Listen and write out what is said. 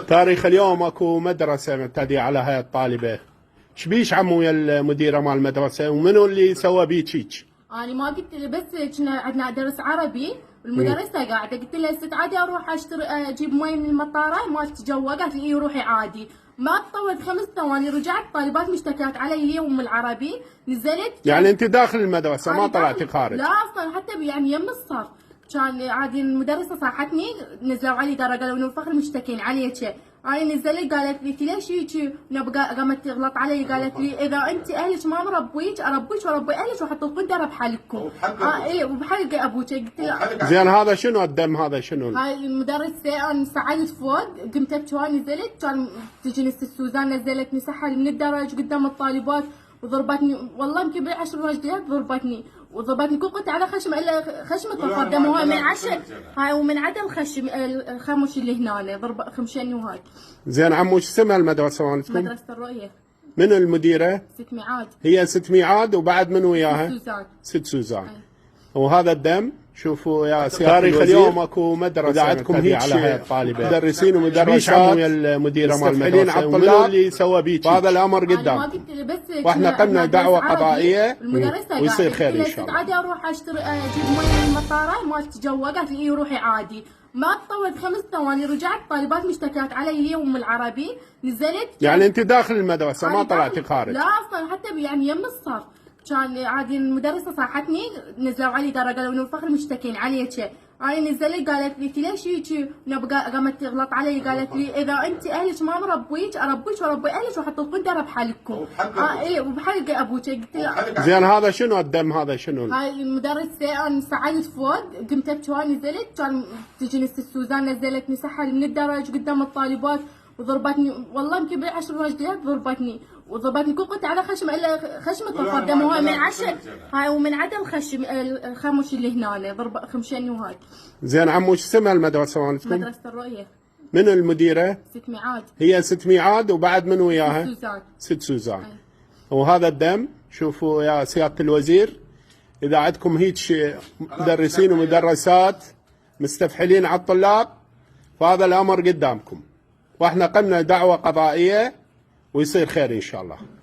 تاريخ اليوم اكو مدرسه معتديه على هاي الطالبه، شبيش عمو يا المديره مال المدرسه ومنو اللي سوى بيك هيك؟ انا ما قلت له، بس كنا عندنا درس عربي والمدرسه قاعده، قلت لها ست عادي اروح اشتري اجيب مي من المطاره مالت جوا، قالت لي روحي عادي. ما طولت 5 ثواني رجعت طالبات مشتكيات علي اليوم العربي، نزلت. يعني انت داخل المدرسه ما طلعتي خارج؟ لا اصلا حتى يعني يم الصف كان عادي. المدرسه صاحتني، نزلوا علي دار قالوا انه الفخر مشتكين عليك. انا نزلت قالت لي ليش هيك؟ قامت تغلط علي، قالت لي اذا انت اهلك ما مربيك اربيك واربي اهلك وحطكم دار بحالكم. اي وبحلق ابوك. قلت له زين هذا شنو الدم هذا شنو؟ هاي المدرسه. انا صعدت فوق قمت ابكي نزلت، كان تجي نست سوزان نزلتني سحل من الدرج قدام الطالبات وضربتني، والله يمكن ب10 رجليات ضربتني وضربتني كوكت على خشم الا خشمه طفى دم. هاي من عشر، هاي ومن عدم الخمش اللي هنا ضرب خمشين وهاي. زين عمو شو اسمها المدرسه مالتكم؟ مدرسه الرؤيه. من المديره؟ ست ميعاد. هي ست ميعاد وبعد من وياها؟ سوزان. ست سوزان. وهذا الدم شوفوا يا سيادة تاريخ اليوم اكو مدرسه اذا عندكم هيك على هاي الطالبه مدرسين ومدرسات عمو يا المديره مال المدرسه ومنو اللي سوى بيك؟ هذا الامر قدام واحنا قمنا دعوه قضائيه ويصير خير ان شاء الله. عادي اروح اشتري اجيب مي من المطاره مالت جوا، قالت لي روحي عادي. ما طولت 5 ثواني رجعت طالبات مشتكيات علي اليوم العربي، نزلت. يعني انت داخل المدرسه ما طلعتي خارج؟ لا اصلا حتى يعني يم الصف كان عادي. المدرسه صاحتني، نزلوا علي دار قالوا انه الفخر مشتكين عليك. انا نزلت قالت لي ليش هيك؟ قامت تغلط علي، قالت لي اذا انت اهلك ما مربيك اربيك واربي اهلك وحطكم دار بحالكم. اي وبحلق ابوك. قلت له زين هذا شنو الدم هذا شنو؟ هاي المدرسه. انا صعدت فوق قمت ابكي نزلت، كان تجي نست سوزان نزلتني سحل من الدرج قدام الطالبات وضربتني، والله يمكن ب10 رجليات ضربتني وضربتني كوكت على خشم الا خشمه طفى دم. هاي من عشر، هاي ومن عدم الخمش اللي هنا ضرب خمشين وهاي. زين عمو شو اسمها المدرسه مالتكم؟ مدرسه الرؤيه. من المديره؟ ست ميعاد. هي ست ميعاد وبعد من وياها؟ ست سوزان. ست سوزان. وهذا الدم شوفوا يا سياده الوزير، اذا عندكم هيك مدرسين ومدرسات مستفحلين على الطلاب فهذا الامر قدامكم واحنا قمنا دعوه قضائيه ويصير خير ان شاء الله.